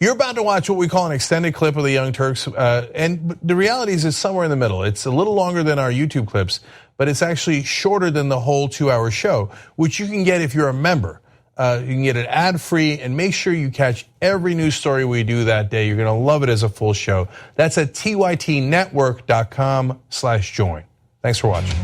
You're about to watch what we call an extended clip of the Young Turks, and the reality is it's somewhere in the middle. It's a little longer than our YouTube clips, but it's actually shorter than the whole 2-hour show, which you can get if you're a member. You can get it ad-free, and make sure you catch every news story we do that day. You're gonna love it as a full show. That's at tytnetwork.com/join. Thanks for watching.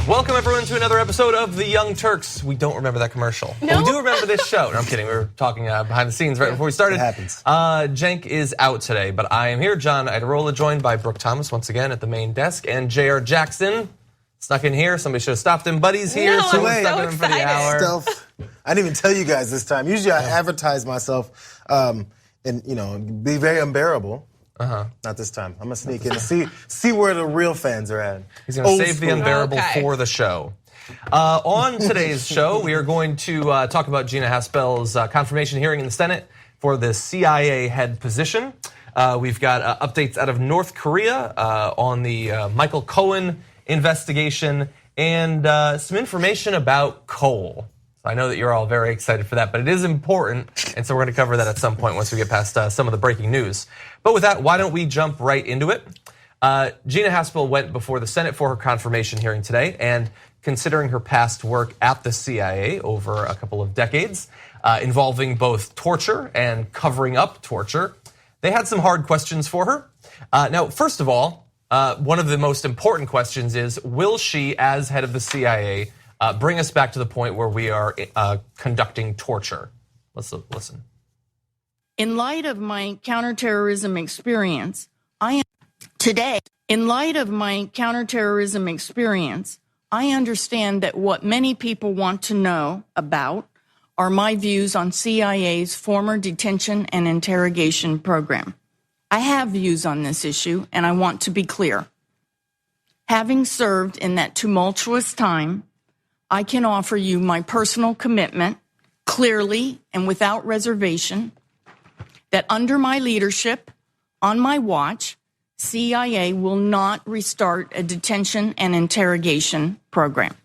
Welcome everyone to another episode of The Young Turks. We don't remember that commercial. No? But we do remember this show. No, I'm kidding. We were talking behind the scenes right before we started. It happens. Cenk is out today, but I am here. John Iadarola, joined by Brooke Thompson once again at the main desk, and Jayar Jackson snuck in here. Somebody should have stopped him. Buddy's here. No, So I'm so stuck in for the hour. Stealth. I didn't even tell you guys this time. Usually I advertise myself and be very unbearable. Not this time. I'm gonna sneak in and see where the real fans are at. He's gonna save the unbearable for the show. On today's show, we are going to talk about Gina Haspel's confirmation hearing in the Senate for the CIA head position. We've got updates out of North Korea on the Michael Cohen investigation and some information about coal. I know that you're all very excited for that, but it is important, and so we're going to cover that at some point once we get past some of the breaking news. But with that, why don't we jump right into it? Gina Haspel went before the Senate for her confirmation hearing today, and considering her past work at the CIA over a couple of decades, involving both torture and covering up torture, they had some hard questions for her. Now, first of all, one of the most important questions is, will she, as head of the CIA, bring us back to the point where we are conducting torture? Let's listen. In light of my counterterrorism experience, I understand that what many people want to know about are my views on CIA's former detention and interrogation program. I have views on this issue, and I want to be clear. Having served in that tumultuous time, I can offer you my personal commitment, clearly and without reservation, that under my leadership, on my watch, CIA will not restart a detention and interrogation program.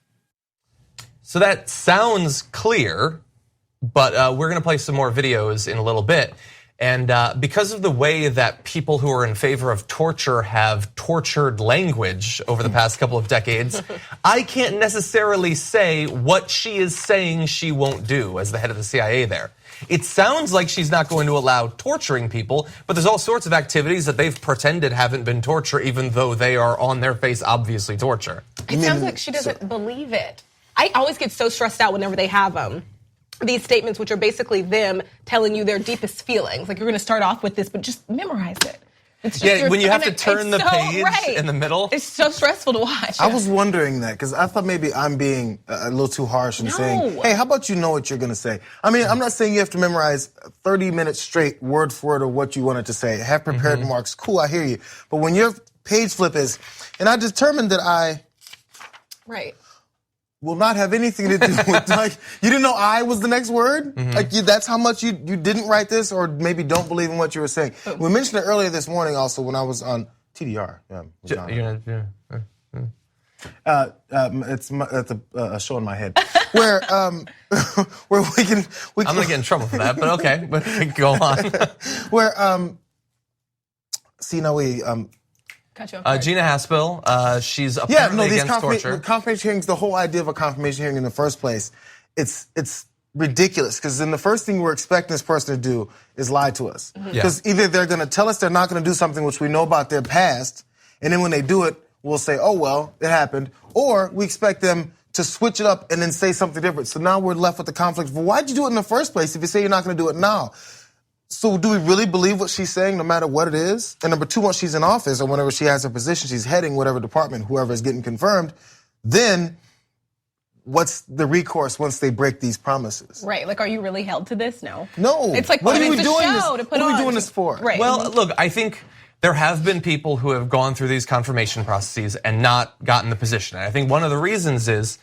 So that sounds clear, but we're going to play some more videos in a little bit. And because of the way that people who are in favor of torture have tortured language over the past couple of decades, I can't necessarily say what she is saying she won't do as the head of the CIA there. It sounds like she's not going to allow torturing people, but there's all sorts of activities that they've pretended haven't been torture, even though they are on their face obviously torture. It sounds like she doesn't believe it. I always get so stressed out whenever they have these statements, which are basically them telling you their deepest feelings. Like, you're going to start off with this, but just memorize it. It's just when you have to turn the page in the middle. It's so stressful to watch. I was wondering that because I thought maybe I'm being a little too harsh in saying, hey, how about you know what you're going to say? I mean, I'm not saying you have to memorize 30 minutes straight, word for word, of what you wanted to say. Have prepared remarks. Cool, I hear you. But when your page flip is, and I determined that I will not have anything to do with, like, you didn't know I was the next word? Like, that's how much you didn't write this, or maybe don't believe in what you were saying. We mentioned it earlier this morning also when I was on TDR. It's a show in my head where we can. I'm gonna get in trouble for that, but okay, but go on. Where Gina Haspel, she's apparently against torture. Confirmation hearings, the whole idea of a confirmation hearing in the first place, it's ridiculous, because then the first thing we're expecting this person to do is lie to us. Because either they're going to tell us they're not going to do something which we know about their past, and then when they do it, we'll say, oh, well, it happened. Or we expect them to switch it up and then say something different. So now we're left with the conflict. Well, why'd you do it in the first place if you say you're not going to do it now? So do we really believe what she's saying no matter what it is? And number two, once she's in office or whenever she has her position, she's heading whatever department, whoever is getting confirmed, then what's the recourse once they break these promises? Right, like, are you really held to this? No. No. It's like, what are we doing what are we doing this for? Right. Well, look, I think there have been people who have gone through these confirmation processes and not gotten the position. And I think one of the reasons is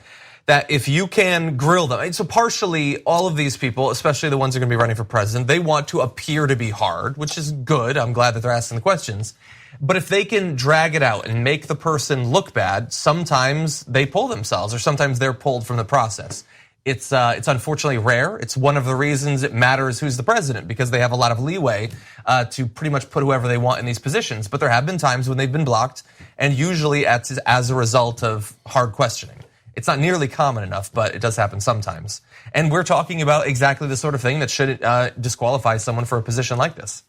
that if you can grill them, so partially all of these people, especially the ones who are going to be running for president, they want to appear to be hard, which is good. I'm glad that they're asking the questions. But if they can drag it out and make the person look bad, sometimes they pull themselves, or sometimes they're pulled from the process. It's unfortunately rare. It's one of the reasons it matters who's the president, because they have a lot of leeway to pretty much put whoever they want in these positions. But there have been times when they've been blocked, and usually as a result of hard questioning. It's not nearly common enough, but it does happen sometimes. And we're talking about exactly the sort of thing that should disqualify someone for a position like this.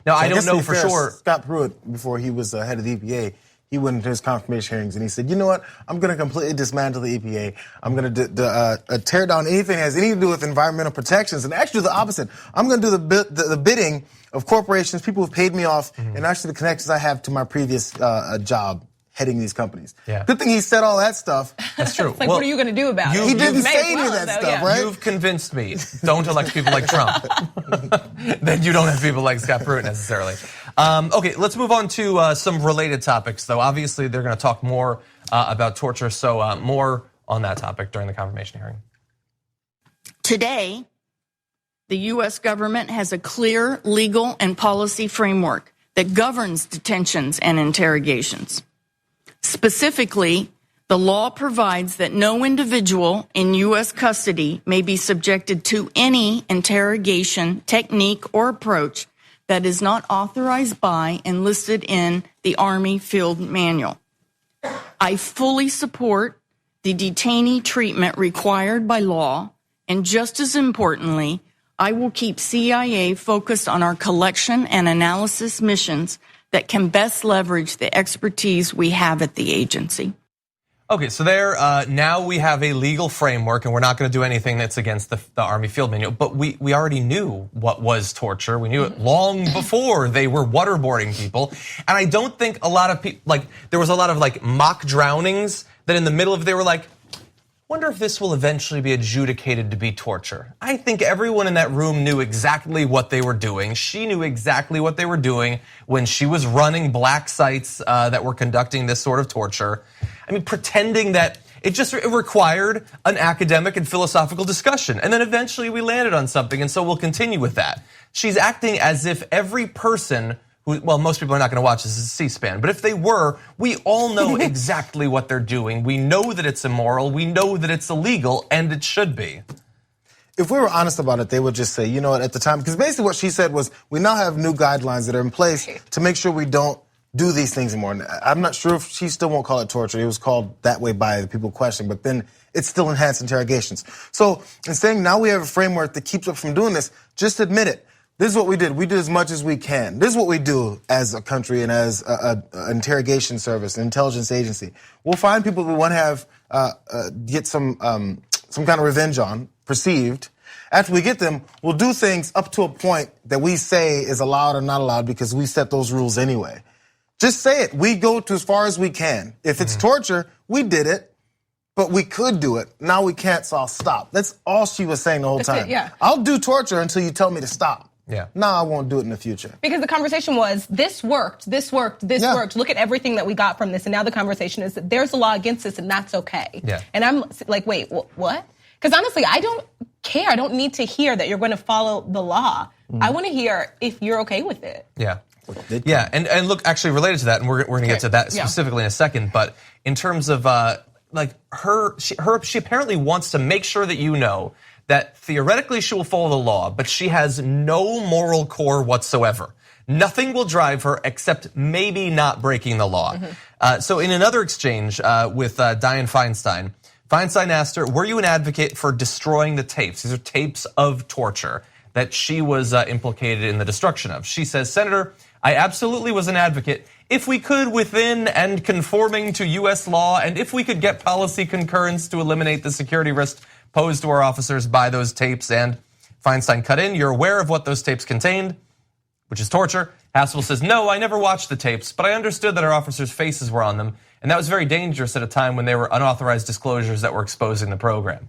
Now, I don't know for sure. Scott Pruitt, before he was head of the EPA, he went into his confirmation hearings and he said, you know what, I'm going to completely dismantle the EPA. I'm going to tear down anything that has anything to do with environmental protections, and actually do the opposite. I'm going to do the bidding of corporations, people who've paid me off, and actually the connections I have to my previous job heading these companies. Yeah. Good thing he said all that stuff. That's true. Like, what are you going to do about it? He didn't say any of that stuff, right? You've convinced me. Don't elect people like Trump. Then you don't have people like Scott Pruitt necessarily. Okay, let's move on to some related topics, though. Obviously, they're going to talk more about torture, so more on that topic during the confirmation hearing. Today, the U.S. government has a clear legal and policy framework that governs detentions and interrogations. Specifically, the law provides that no individual in U.S. custody may be subjected to any interrogation technique or approach that is not authorized by and listed in the Army Field Manual. I fully support the detainee treatment required by law, and just as importantly, I will keep CIA focused on our collection and analysis missions that can best leverage the expertise we have at the agency. Okay, so now we have a legal framework, and we're not going to do anything that's against the Army Field Manual. But we already knew what was torture. We knew it long before they were waterboarding people. And I don't think a lot of people, there was a lot of mock drownings that in the middle of, they were like, wonder if this will eventually be adjudicated to be torture. I think everyone in that room knew exactly what they were doing. She knew exactly what they were doing when she was running black sites that were conducting this sort of torture. I mean, pretending that it required an academic and philosophical discussion. And then eventually we landed on something, and so we'll continue with that. She's acting as if every person well, most people are not going to watch this as C-SPAN, but if they were, we all know exactly what they're doing. We know that it's immoral, we know that it's illegal, and it should be. If we were honest about it, they would just say, you know what, at the time, because basically what she said was, we now have new guidelines that are in place to make sure we don't do these things anymore. I'm not sure if she still won't call it torture. It was called that way by the people questioning, but then it's still enhanced interrogations. So in saying now we have a framework that keeps us from doing this, just admit it. This is what we did. We did as much as we can. This is what we do as a country and as an interrogation service, an intelligence agency. We'll find people we want to have get some kind of revenge on, perceived. After we get them, we'll do things up to a point that we say is allowed or not allowed because we set those rules anyway. Just say it. We go to as far as we can. If it's torture, we did it, but we could do it. Now we can't, so I'll stop. That's all she was saying the whole time. Yeah. I'll do torture until you tell me to stop. Yeah. No, I won't do it in the future. Because the conversation was, this worked, this worked, this worked. Look at everything that we got from this. And now the conversation is that there's a law against this and that's okay. Yeah. And I'm like, wait, what? Because honestly, I don't care. I don't need to hear that you're going to follow the law. I want to hear if you're okay with it. Yeah. Yeah, and look, actually related to that, and we're going to get to that specifically in a second, but in terms of she apparently wants to make sure that you know that theoretically she will follow the law, but she has no moral core whatsoever. Nothing will drive her except maybe not breaking the law. So in another exchange with Dianne Feinstein, Feinstein asked her, were you an advocate for destroying the tapes? These are tapes of torture that she was implicated in the destruction of. She says, Senator, I absolutely was an advocate if we could within and conforming to US law, and if we could get policy concurrence to eliminate the security risk posed to our officers by those tapes. And Feinstein cut in, you're aware of what those tapes contained, which is torture. Haspel says, no, I never watched the tapes, but I understood that our officers' faces were on them. And that was very dangerous at a time when they were unauthorized disclosures that were exposing the program.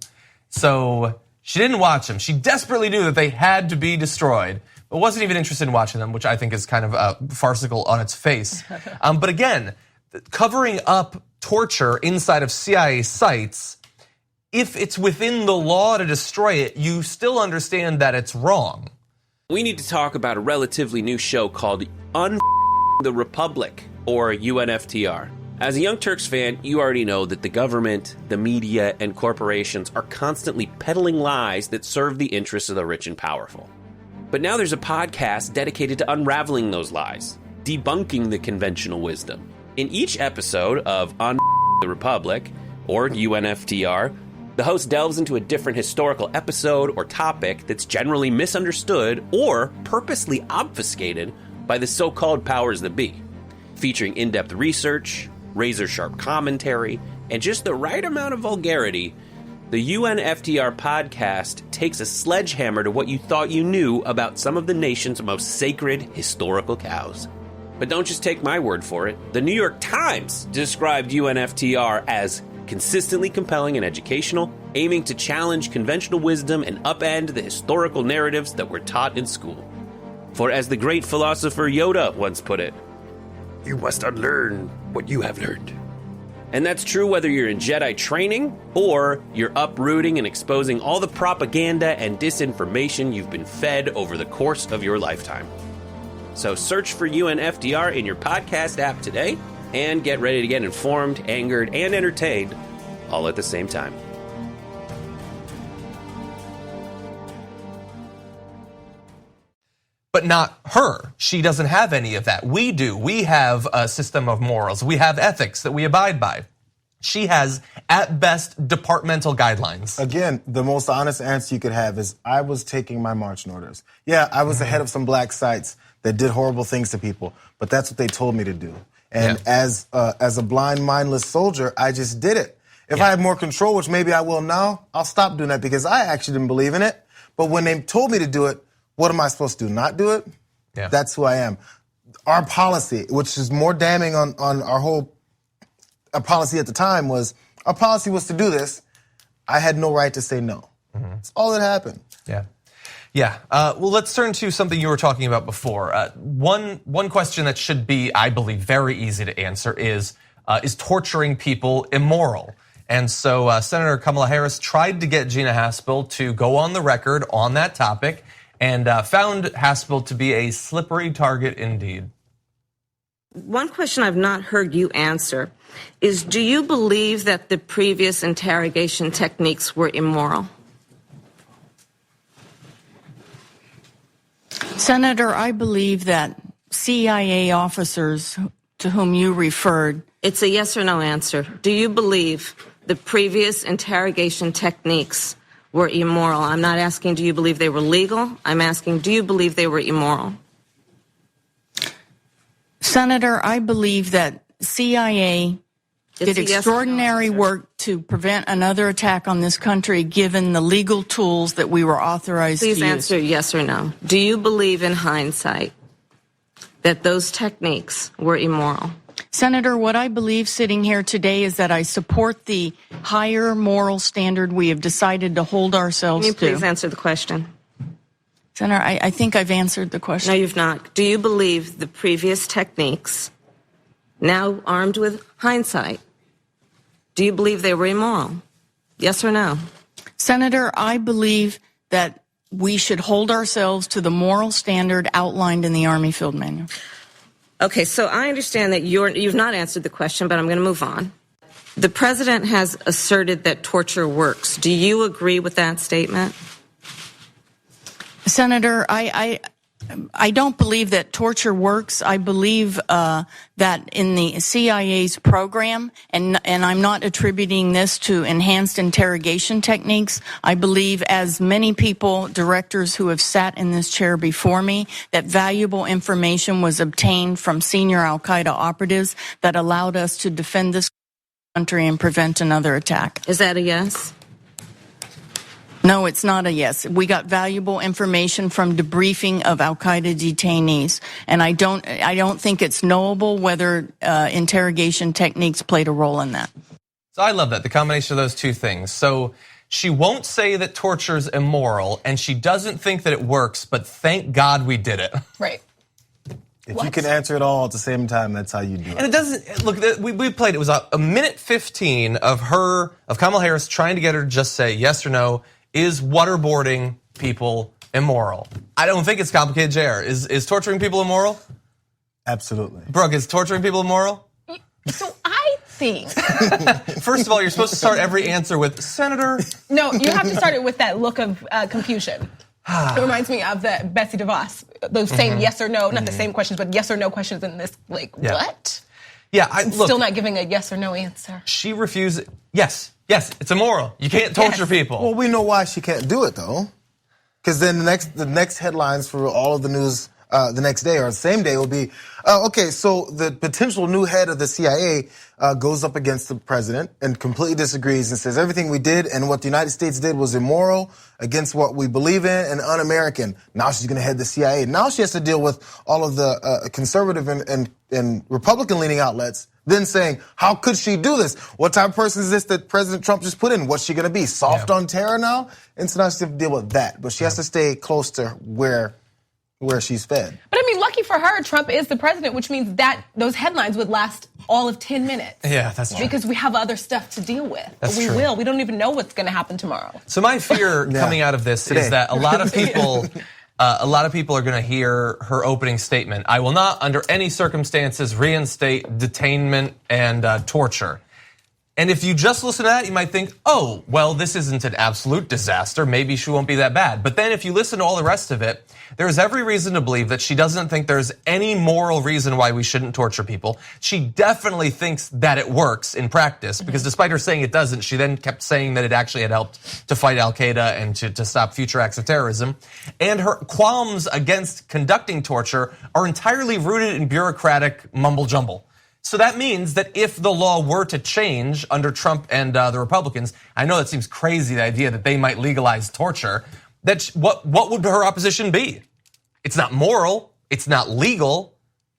So she didn't watch them. She desperately knew that they had to be destroyed, but wasn't even interested in watching them, which I think is kind of farcical on its face. But again, covering up torture inside of CIA sites, if it's within the law to destroy it, you still understand that it's wrong. We need to talk about a relatively new show called the Republic, or UNFTR. As a Young Turks fan, you already know that the government, the media, and corporations are constantly peddling lies that serve the interests of the rich and powerful. But now there's a podcast dedicated to unraveling those lies, debunking the conventional wisdom. In each episode of On the Republic, or UNFTR, the host delves into a different historical episode or topic that's generally misunderstood or purposely obfuscated by the so-called powers that be, featuring in-depth research, razor-sharp commentary, and just the right amount of vulgarity. The UNFTR podcast takes a sledgehammer to what you thought you knew about some of the nation's most sacred historical cows. But don't just take my word for it. The New York Times described UNFTR as consistently compelling and educational, aiming to challenge conventional wisdom and upend the historical narratives that were taught in school. For as the great philosopher Yoda once put it, you must unlearn what you have learned. And that's true whether you're in Jedi training or you're uprooting and exposing all the propaganda and disinformation you've been fed over the course of your lifetime. So search for UNFTR in your podcast app today and get ready to get informed, angered, and entertained all at the same time. But not her. She doesn't have any of that. We do. We have a system of morals. We have ethics that we abide by. She has, at best, departmental guidelines. Again, the most honest answer you could have is, I was taking my marching orders. Yeah, I was the head of some black sites that did horrible things to people, but that's what they told me to do. And as a blind, mindless soldier, I just did it. If I had more control, which maybe I will now, I'll stop doing that because I actually didn't believe in it. But when they told me to do it, what am I supposed to do? Not do it? Yeah. That's who I am. Our policy, which is more damning on our whole policy at the time, was our policy was to do this. I had no right to say no. That's all that happened. Yeah. Well, let's turn to something you were talking about before. One question that should be, I believe, very easy to answer is torturing people immoral? And so Senator Kamala Harris tried to get Gina Haspel to go on the record on that topic, and found Haspel to be a slippery target indeed. One question I've not heard you answer is, do you believe that the previous interrogation techniques were immoral? Senator, I believe that CIA officers to whom you referred. It's a yes or no answer. Do you believe the previous interrogation techniques were immoral? I'm not asking, do you believe they were legal? I'm asking, do you believe they were immoral? Senator, I believe that CIA did extraordinary work to prevent another attack on this country, given the legal tools that we were authorized to use. Please answer yes or no. Do you believe in hindsight that those techniques were immoral? Senator, what I believe sitting here today is that I support the higher moral standard we have decided to hold ourselves to. Can you please answer the question? Senator, I think I've answered the question. No, you've not. Do you believe the previous techniques, now armed with hindsight, do you believe they were immoral? Yes or no? Senator, I believe that we should hold ourselves to the moral standard outlined in the Army Field Manual. Okay, so I understand that you've not answered the question, but I'm going to move on. The president has asserted that torture works. Do you agree with that statement? Senator, I don't believe that torture works. I believe that in the CIA's program, and I'm not attributing this to enhanced interrogation techniques. I believe, as many people, directors who have sat in this chair before me, that valuable information was obtained from senior Al-Qaeda operatives that allowed us to defend this country and prevent another attack. Is that a yes? No, it's not a yes. We got valuable information from debriefing of Al-Qaeda detainees, and I don't think it's knowable whether interrogation techniques played a role in that. So I love that, the combination of those two things. So she won't say that torture is immoral, and she doesn't think that it works, but thank God we did it. Right. If you can answer it all at the same time, that's how you do it. And it doesn't, look, we played, it was a minute 15 of Kamala Harris trying to get her to just say yes or no. Is waterboarding people immoral? I don't think it's complicated, Jayar. Is torturing people immoral? Absolutely. Brooke, is torturing people immoral? So I nothing. First of all, you're supposed to start every answer with Senator. No, you have to start it with that look of confusion. It reminds me of the Betsy DeVos, those same yes or no, not the same questions, but yes or no questions in this, what? Yeah, look, still not giving a yes or no answer. She refuses. Yes, it's immoral. You can't torture people. Well, we know why she can't do it, though. Because then the next headlines for all of the news the next day or the same day will be, okay, so the potential new head of the CIA goes up against the president and completely disagrees and says everything we did and what the United States did was immoral, against what we believe in, and un-American. Now she's going to head the CIA. Now she has to deal with all of the conservative and Republican-leaning outlets then saying, how could she do this? What type of person is this that President Trump just put in? What's she going to be, soft on terror now? And so now she has to deal with that. But she has to stay close to where she's fed. But I mean, lucky for her, Trump is the president, which means that those headlines would last all of 10 minutes. Yeah, that's true. Because we have other stuff to deal with. That's we true. will. We don't even know what's going to happen tomorrow. So my fear coming out of this is that a lot of people... a lot of people are going to hear her opening statement. I will not, under any circumstances, reinstate detainment and torture. And if you just listen to that, you might think, oh, well, this isn't an absolute disaster. Maybe she won't be that bad. But then if you listen to all the rest of it, there's every reason to believe that she doesn't think there's any moral reason why we shouldn't torture people. She definitely thinks that it works in practice, because despite her saying it doesn't, she then kept saying that it actually had helped to fight Al-Qaeda and to stop future acts of terrorism. And her qualms against conducting torture are entirely rooted in bureaucratic mumble jumble. So that means that if the law were to change under Trump and the Republicans, I know that seems crazy, the idea that they might legalize torture, what would her opposition be? It's not moral, it's not legal,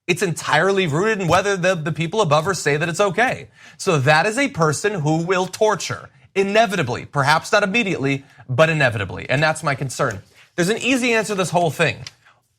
it's entirely rooted in whether the people above her say that it's okay. So that is a person who will torture, inevitably, perhaps not immediately, but inevitably, and that's my concern. There's an easy answer to this whole thing.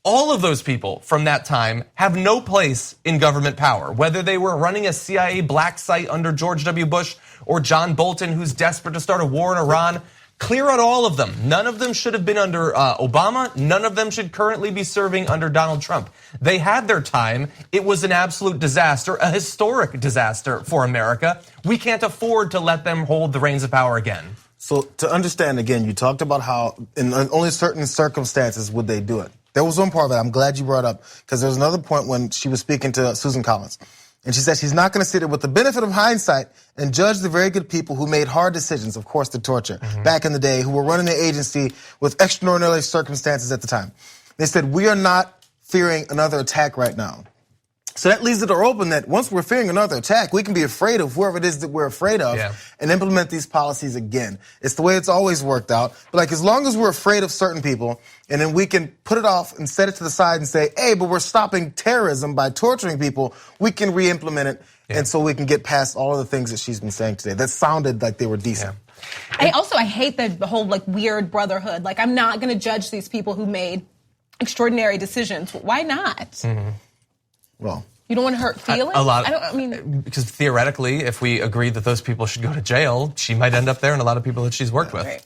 All of those people from that time have no place in government power, whether they were running a CIA black site under George W. Bush or John Bolton, who's desperate to start a war in Iran. Clear out all of them. None of them should have been under Obama. None of them should currently be serving under Donald Trump. They had their time. It was an absolute disaster, a historic disaster for America. We can't afford to let them hold the reins of power again. So to understand, again, you talked about how in only certain circumstances would they do it. There was one part of it I'm glad you brought up, because there was another point when she was speaking to Susan Collins. And she said she's not going to sit there with the benefit of hindsight and judge the very good people who made hard decisions, of course, the torture, back in the day, who were running the agency with extraordinary circumstances at the time. They said, we are not fearing another attack right now. So that leaves the door open that once we're fearing another attack, we can be afraid of whoever it is that we're afraid of and implement these policies again. It's the way it's always worked out. But like, as long as we're afraid of certain people, and then we can put it off and set it to the side and say, hey, but we're stopping terrorism by torturing people, we can re-implement it. And so we can get past all of the things that she's been saying today that sounded like they were decent. I hate the whole like weird brotherhood. Like, I'm not going to judge these people who made extraordinary decisions. Why not? Well, you don't want to hurt feelings? Because theoretically, if we agree that those people should go to jail, she might end up there, and a lot of people that she's worked with. Right.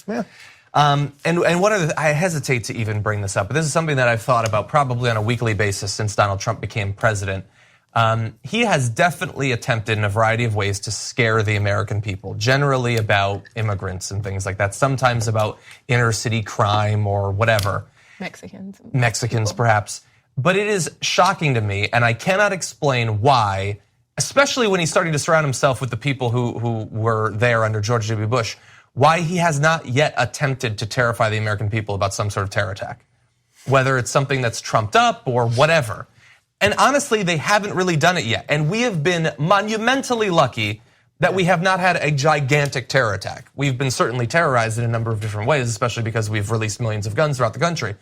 Yeah. And one of I hesitate to even bring this up, but this is something that I've thought about probably on a weekly basis since Donald Trump became president. He has definitely attempted in a variety of ways to scare the American people, generally about immigrants and things like that, sometimes about inner city crime or whatever. Mexicans, perhaps. But it is shocking to me, and I cannot explain why, especially when he's starting to surround himself with the people who were there under George W. Bush, why he has not yet attempted to terrify the American people about some sort of terror attack, whether it's something that's trumped up or whatever. And honestly, they haven't really done it yet. And we have been monumentally lucky that we have not had a gigantic terror attack. We've been certainly terrorized in a number of different ways, especially because we've released millions of guns throughout the country.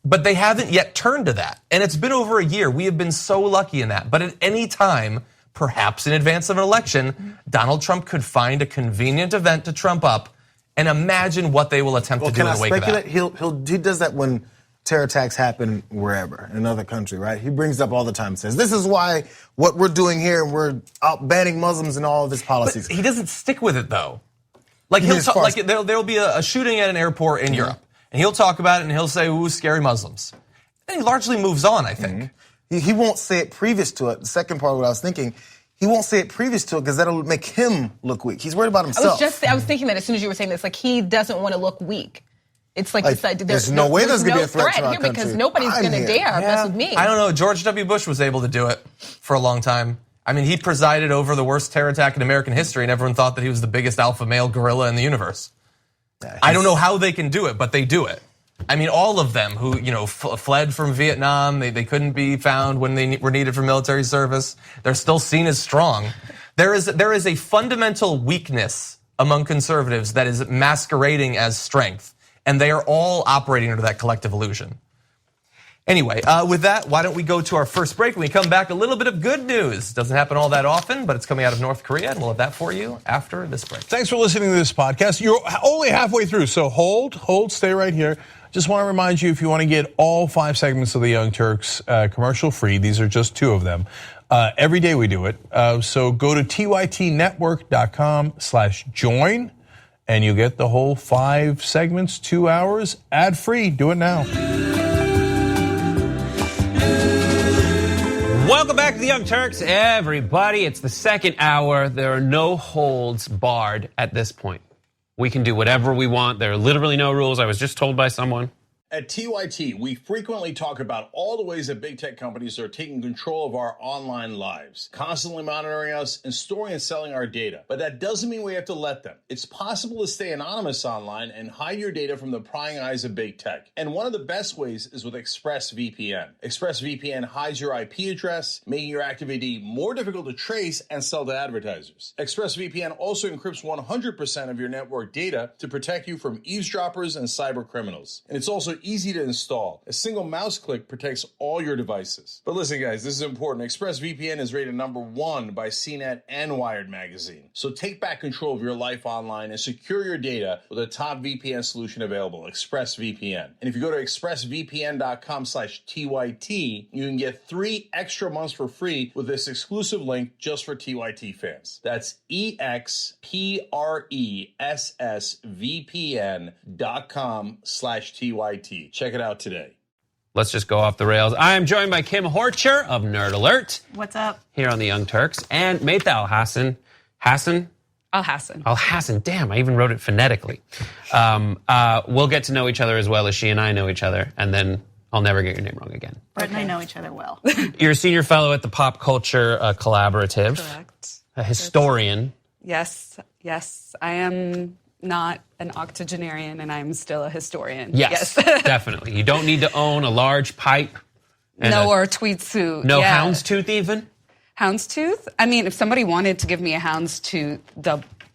But they haven't yet turned to that. And it's been over a year. We have been so lucky in that. But at any time, perhaps in advance of an election, Donald Trump could find a convenient event to trump up and imagine what they will attempt to do in the wake of that. He does that when terror attacks happen wherever, in another country, right? He brings it up all the time, says, this is why what we're doing here, we're out banning Muslims and all of his policies. But he doesn't stick with it, though. Like, there'll be a shooting at an airport in Europe. And he'll talk about it and he'll say, ooh, scary Muslims. And he largely moves on, I think. He won't say it previous to it. The second part of what I was thinking, he won't say it previous to it because that'll make him look weak. He's worried about himself. I was thinking that as soon as you were saying this, like he doesn't want to look weak. It's like there's no way there's going to be a threat to our country. Because nobody's going to dare mess with me. I don't know. George W. Bush was able to do it for a long time. I mean, he presided over the worst terror attack in American history, and everyone thought that he was the biggest alpha male gorilla in the universe. I don't know how they can do it, but they do it. I mean, all of them who fled from Vietnam, they couldn't be found when they were needed for military service. They're still seen as strong. There is a fundamental weakness among conservatives that is masquerading as strength. And they are all operating under that collective illusion. Anyway, with that, why don't we go to our first break? When we come back, a little bit of good news. Doesn't happen all that often, but it's coming out of North Korea, and we'll have that for you after this break. Thanks for listening to this podcast. You're only halfway through, so hold, stay right here. Just want to remind you, if you want to get all 5 segments of the Young Turks commercial-free, these are just 2 of them. Every day we do it. So go to tytnetwork.com/join. And you get the whole 5 segments, 2 hours, ad-free. Do it now. Welcome back to the Young Turks, everybody. It's the second hour. There are no holds barred at this point. We can do whatever we want. There are literally no rules. I was just told by someone. At TYT, we frequently talk about all the ways that big tech companies are taking control of our online lives, constantly monitoring us and storing and selling our data. But that doesn't mean we have to let them. It's possible to stay anonymous online and hide your data from the prying eyes of big tech. And one of the best ways is with ExpressVPN. ExpressVPN hides your IP address, making your activity more difficult to trace and sell to advertisers. ExpressVPN also encrypts 100% of your network data to protect you from eavesdroppers and cyber criminals. And it's also easy to install. A single mouse click protects all your devices. But listen, guys, this is important. ExpressVPN is rated #1 by CNET and Wired magazine. So take back control of your life online and secure your data with a top VPN solution available, ExpressVPN. And if you go to expressvpn.com/TYT, you can get 3 extra months for free with this exclusive link just for TYT fans. That's expressvpn.com/TYT. Check it out today. Let's just go off the rails. I am joined by Kim Horcher of Nerd Alert. What's up? Here on the Young Turks. And Maytha Alhasssen. Alhasssen. Damn, I even wrote it phonetically. We'll get to know each other as well as she and I know each other. And then I'll never get your name wrong again. Brett and I know each other well. You're a senior fellow at the Pop Culture Collaborative. Correct. A historian. Yes. I am not an octogenarian, and I'm still a historian. Yes. Definitely. You don't need to own a large pipe. Or a tweed suit. No houndstooth even? Houndstooth? I mean, if somebody wanted to give me a houndstooth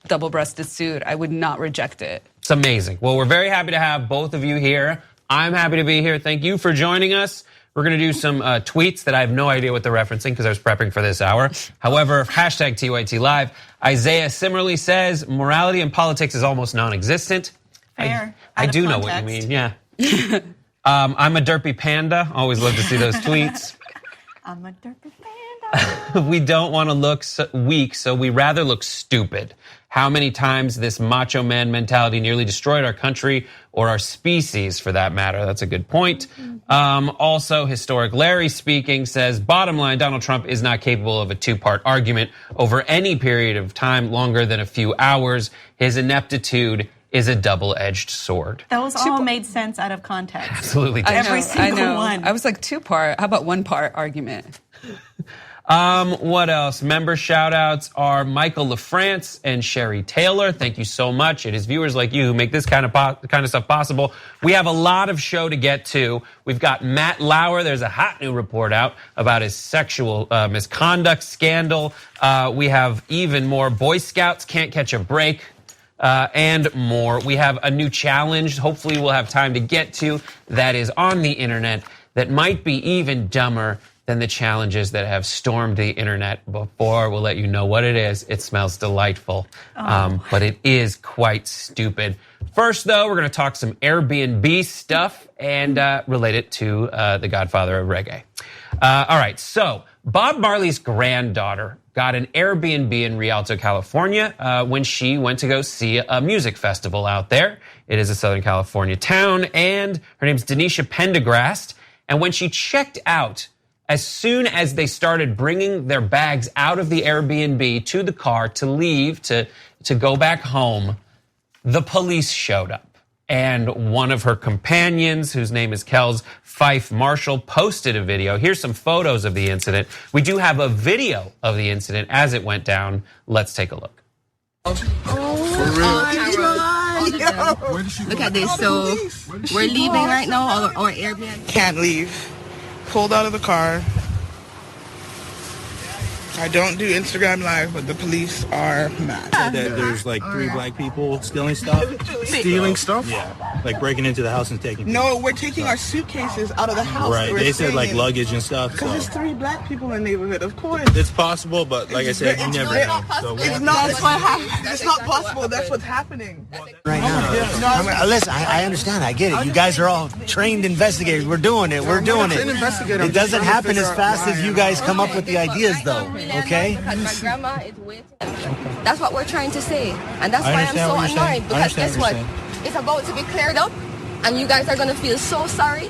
double-breasted suit, I would not reject it. It's amazing. Well, we're very happy to have both of you here. I'm happy to be here. Thank you for joining us. We're going to do some tweets that I have no idea what they're referencing because I was prepping for this hour. However, hashtag TYT Live. Isaiah similarly says, morality in politics is almost non-existent. Fair. I do know what you mean, yeah. I'm a derpy panda. Always love to see those tweets. I'm a derpy panda. We don't want to look weak, so we rather look stupid. How many times this macho man mentality nearly destroyed our country or our species, for that matter. That's a good point. Also, Historic Larry speaking says, bottom line, Donald Trump is not capable of a 2-part argument over any period of time longer than a few hours. His ineptitude is a double-edged sword. Those all made sense out of context. Absolutely. Every single one. I was like 2-part. How about 1-part argument? What else? Member shout-outs are Michael LaFrance and Sherry Taylor. Thank you so much. It is viewers like you who make this kind of stuff possible. We have a lot of show to get to. We've got Matt Lauer. There's a hot new report out about his sexual misconduct scandal. We have even more. Boy Scouts can't catch a break. And more. We have a new challenge. Hopefully we'll have time to get to that is on the internet that might be even dumber than the challenges that have stormed the internet before. We'll let you know what it is. It smells delightful, but it is quite stupid. First, though, we're going to talk some Airbnb stuff and relate it to the godfather of reggae. All right, so Bob Marley's granddaughter got an Airbnb in Rialto, California, when she went to go see a music festival out there. It is a Southern California town, and her name's Denisha Pendergrast. And when she checked out, As soon as they started bringing their bags out of the Airbnb to the car to leave, to go back home, the police showed up. And one of her companions, whose name is Kels Fife Marshall, posted a video. Here's some photos of the incident. We do have a video of the incident as it went down. Let's take a look. Look at this. So we're leaving right now, or Airbnb. Can't leave. Pulled out of the car. I don't do Instagram Live, but the police are mad. That there's like 3 black people stealing stuff. Stealing stuff? Yeah, like breaking into the house and taking. No, we're taking our suitcases out of the house. Right, they said like luggage and stuff. Because there's 3 black people in the neighborhood, of course. It's possible, but like I said, you never know. So It's not. That's what happened. It's not possible. That's what's happening right now. Listen, I understand. I get it. You guys are all trained investigators. We're doing it. We're doing it. It doesn't happen as fast as you guys come up with the ideas, though. Okay? Because my grandma is with him. That's what we're trying to say. And that's why I'm so annoyed. Because guess what? It's about to be cleared up, and you guys are going to feel so sorry.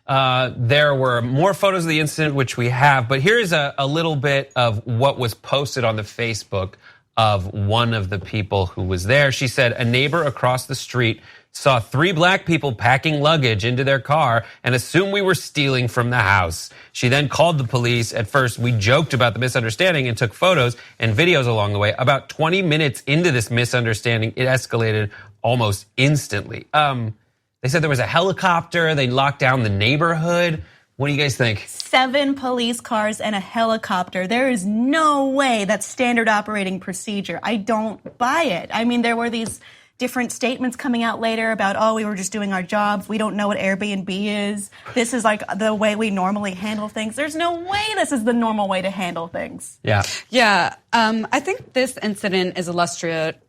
There were more photos of the incident, which we have, but here's a little bit of what was posted on the Facebook of one of the people who was there. She said, a neighbor across the street saw 3 black people packing luggage into their car and assumed we were stealing from the house. She then called the police. At first, we joked about the misunderstanding and took photos and videos along the way. About 20 minutes into this misunderstanding, it escalated almost instantly. They said there was a helicopter. They locked down the neighborhood. What do you guys think? 7 police cars and a helicopter. There is no way that's standard operating procedure. I don't buy it. I mean, there were these different statements coming out later about, oh, we were just doing our jobs. We don't know what Airbnb is. This is like the way we normally handle things. There's no way this is the normal way to handle things. Yeah. Yeah. I think this incident is illustrative.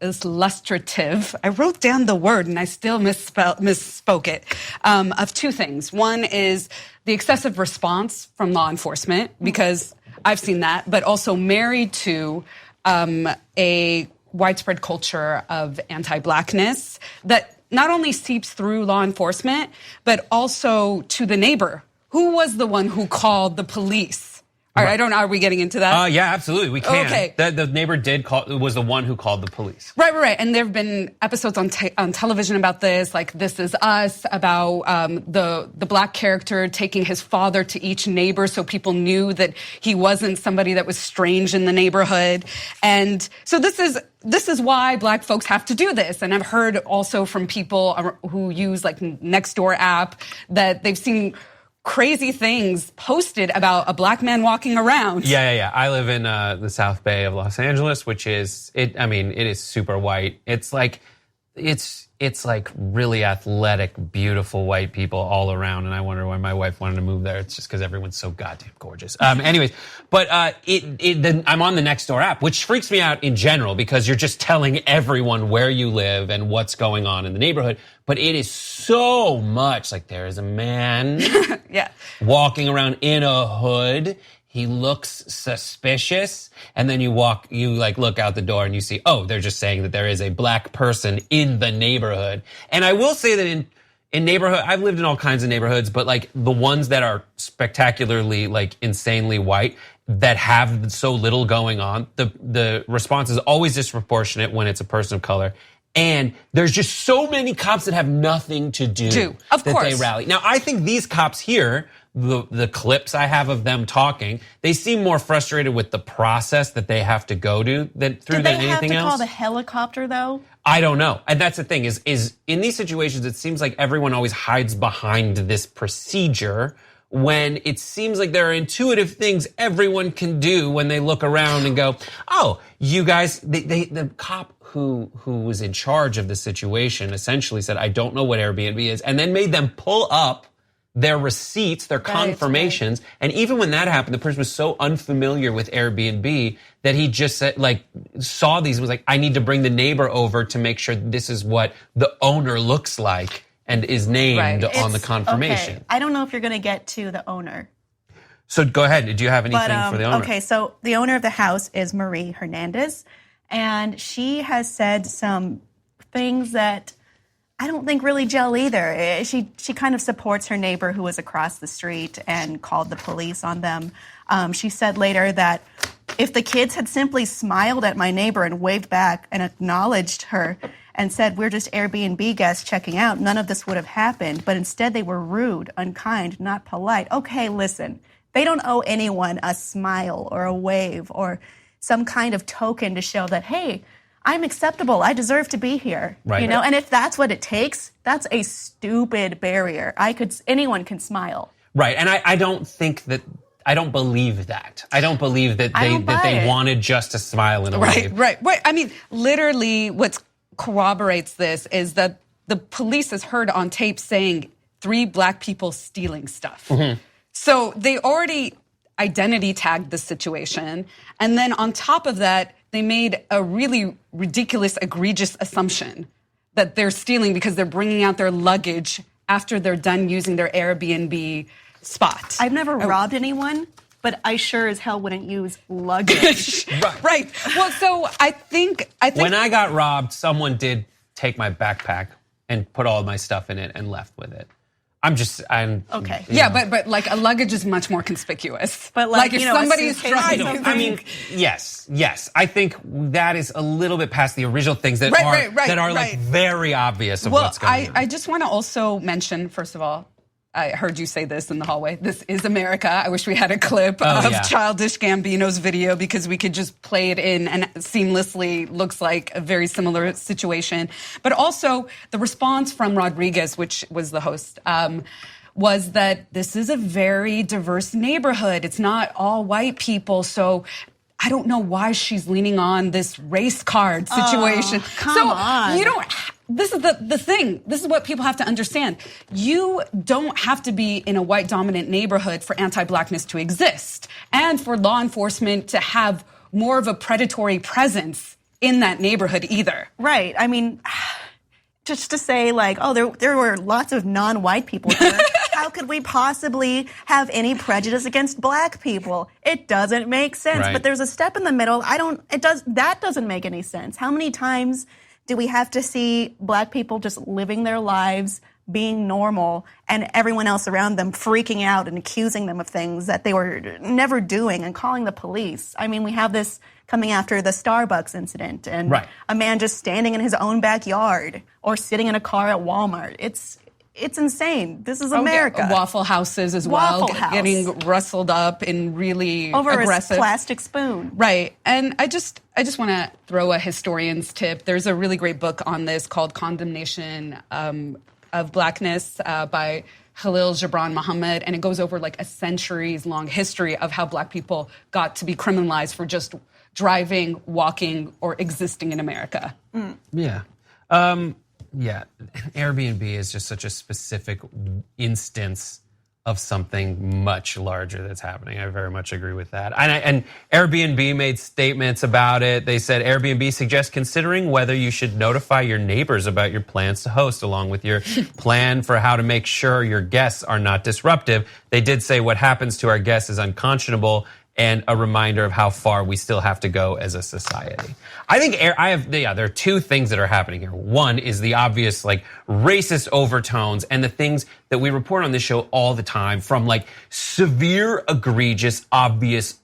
I wrote down the word and I still misspoke it, of 2 things. One is the excessive response from law enforcement, because I've seen that, but also married to a widespread culture of anti-blackness that not only seeps through law enforcement, but also to the neighbor. Who was the one who called the police? Right. Are we getting into that? Yeah, absolutely. We can. Okay. The neighbor was the one who called the police. Right. And there have been episodes on television about this, like This Is Us, about the black character taking his father to each neighbor so people knew that he wasn't somebody that was strange in the neighborhood. And so this is why black folks have to do this. And I've heard also from people who use like Nextdoor app that they've seen crazy things posted about a black man walking around. Yeah. I live in the South Bay of Los Angeles, which is it is super white. It's like really athletic, beautiful white people all around, and I wonder why my wife wanted to move there. It's just because everyone's so goddamn gorgeous. Anyways, but then I'm on the Nextdoor app, which freaks me out in general because you're just telling everyone where you live and what's going on in the neighborhood. But it is so much like there is a man walking around in a hood. He looks suspicious, and then you look out the door and you see, oh, they're just saying that there is a black person in the neighborhood. And I will say that in neighborhood, I've lived in all kinds of neighborhoods, but like the ones that are spectacularly, like insanely white, that have so little going on, the response is always disproportionate when it's a person of color. And there's just so many cops that have nothing to do of that course. They rally. Now, I think these cops here, the clips I have of them talking, they seem more frustrated with the process that they have to go to than anything else. Did they have to call the helicopter, though? I don't know. And that's the thing is in these situations, it seems like everyone always hides behind this procedure when it seems like there are intuitive things everyone can do when they look around and go, oh, you guys, the cop who was in charge of the situation essentially said, I don't know what Airbnb is, and then made them pull up their receipts, their confirmations. Right. And even when that happened, the person was so unfamiliar with Airbnb that he just said, saw these and was like, I need to bring the neighbor over to make sure this is what the owner looks like and is named on the confirmation. Okay. I don't know if you're going to get to the owner. So go ahead. Do you have anything for the owner? Okay, so the owner of the house is Marie Hernandez, and she has said some things that I don't think really gel either. She kind of supports her neighbor who was across the street and called the police on them. She said later that if the kids had simply smiled at my neighbor and waved back and acknowledged her and said, we're just Airbnb guests checking out, none of this would have happened. But instead they were rude, unkind, not polite. Okay, listen, they don't owe anyone a smile or a wave or some kind of token to show that, hey, I'm acceptable. I deserve to be here. Right. And if that's what it takes, that's a stupid barrier. Anyone can smile. Right. And I don't believe that. I don't believe that they wanted just to smile in a way. Right. I mean, literally what corroborates this is that the police has heard on tape saying 3 black people stealing stuff. Mm-hmm. So they already identity tagged the situation. And then on top of that, they made a really ridiculous, egregious assumption that they're stealing because they're bringing out their luggage after they're done using their Airbnb spot. I've never robbed anyone, but I sure as hell wouldn't use luggage. Right. Well, so I think when I got robbed, someone did take my backpack and put all my stuff in it and left with it. Okay. Yeah, but like a luggage is much more conspicuous. But like if somebody's trying I mean, yes. I think that is a little bit past the original things that are like very obvious of what's going on. I just want to also mention, first of all, I heard you say this in the hallway. This is America. I wish we had a clip of Childish Gambino's video because we could just play it in and seamlessly looks like a very similar situation. But also the response from Rodriguez, which was the host, was that this is a very diverse neighborhood. It's not all white people. So I don't know why she's leaning on this race card situation. Come on. You don't. This is the thing. This is what people have to understand. You don't have to be in a white dominant neighborhood for anti-blackness to exist and for law enforcement to have more of a predatory presence in that neighborhood either. Right. I mean, just to say like, there were lots of non-white people here. How could we possibly have any prejudice against black people? It doesn't make sense. Right. But there's a step in the middle. That doesn't make any sense. How many times do we have to see black people just living their lives, being normal, and everyone else around them freaking out and accusing them of things that they were never doing and calling the police? I mean, we have this coming after the Starbucks incident and a man just standing in his own backyard or sitting in a car at Walmart. It's insane. This is America. Waffle houses as well, getting rustled up in really over aggressive a plastic spoon. Right. And I just want to throw a historian's tip. There's a really great book on this called Condemnation of Blackness by Khalil Gibran Muhammad, and it goes over like a centuries-long history of how black people got to be criminalized for just driving, walking, or existing in America. Mm. Yeah. Airbnb is just such a specific instance of something much larger that's happening. I very much agree with that. And Airbnb made statements about it. They said Airbnb suggests considering whether you should notify your neighbors about your plans to host, along with your plan for how to make sure your guests are not disruptive. They did say what happens to our guests is unconscionable and a reminder of how far we still have to go as a society. I think there are 2 things that are happening here. One is the obvious like racist overtones and the things that we report on this show all the time, from like severe, egregious, obvious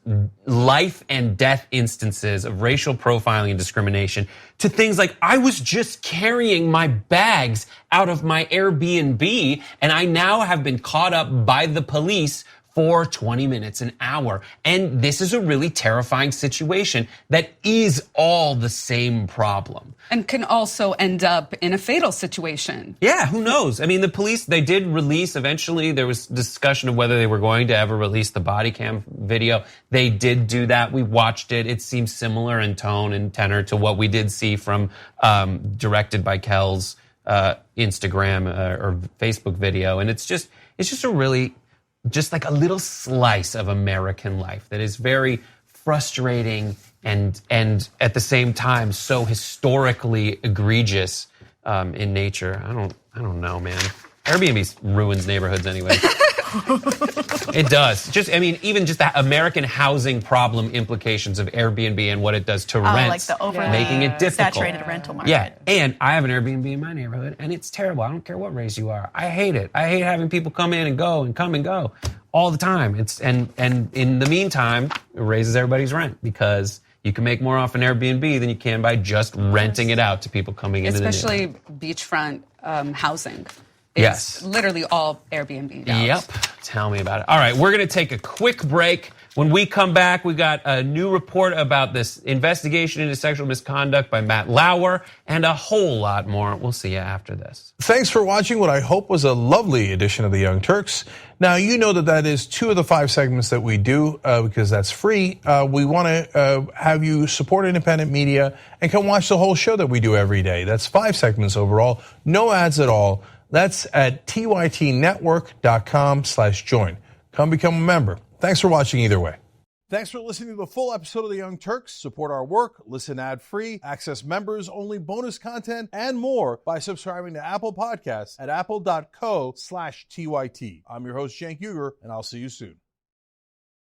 life and death instances of racial profiling and discrimination to things like I was just carrying my bags out of my Airbnb and I now have been caught up by the police for 20 minutes, an hour. And this is a really terrifying situation that is all the same problem. And can also end up in a fatal situation. Yeah, who knows? I mean, the police, they did release, eventually there was discussion of whether they were going to ever release the body cam video. They did do that. We watched it. It seems similar in tone and tenor to what we did see from directed by Kel's Instagram or Facebook video. And it's just a really, just like a little slice of American life that is very frustrating and at the same time so historically egregious in nature. I don't know, man. Airbnb ruins neighborhoods anyway. It does. Even just the American housing problem implications of Airbnb and what it does to rent, like the overly making it difficult. saturated rental market. Yeah, and I have an Airbnb in my neighborhood, and it's terrible. I don't care what race you are. I hate it. I hate having people come in and go and come and go all the time. And in the meantime, it raises everybody's rent because you can make more off an Airbnb than you can by just renting it out to people coming in. Especially beachfront housing. It's literally all Airbnb now. Yep. Tell me about it. All right, we're going to take a quick break. When we come back, we got a new report about this investigation into sexual misconduct by Matt Lauer and a whole lot more. We'll see you after this. Thanks for watching what I hope was a lovely edition of The Young Turks. Now, you know that is 2 of the 5 segments that we do because that's free. We want to have you support independent media and come watch the whole show that we do every day. That's 5 segments overall, no ads at all. That's at tytnetwork.com/join. Come become a member. Thanks for watching either way. Thanks for listening to the full episode of The Young Turks. Support our work, listen ad-free, access members-only bonus content, and more by subscribing to Apple Podcasts at apple.co/TYT. I'm your host, Cenk Uygur, and I'll see you soon.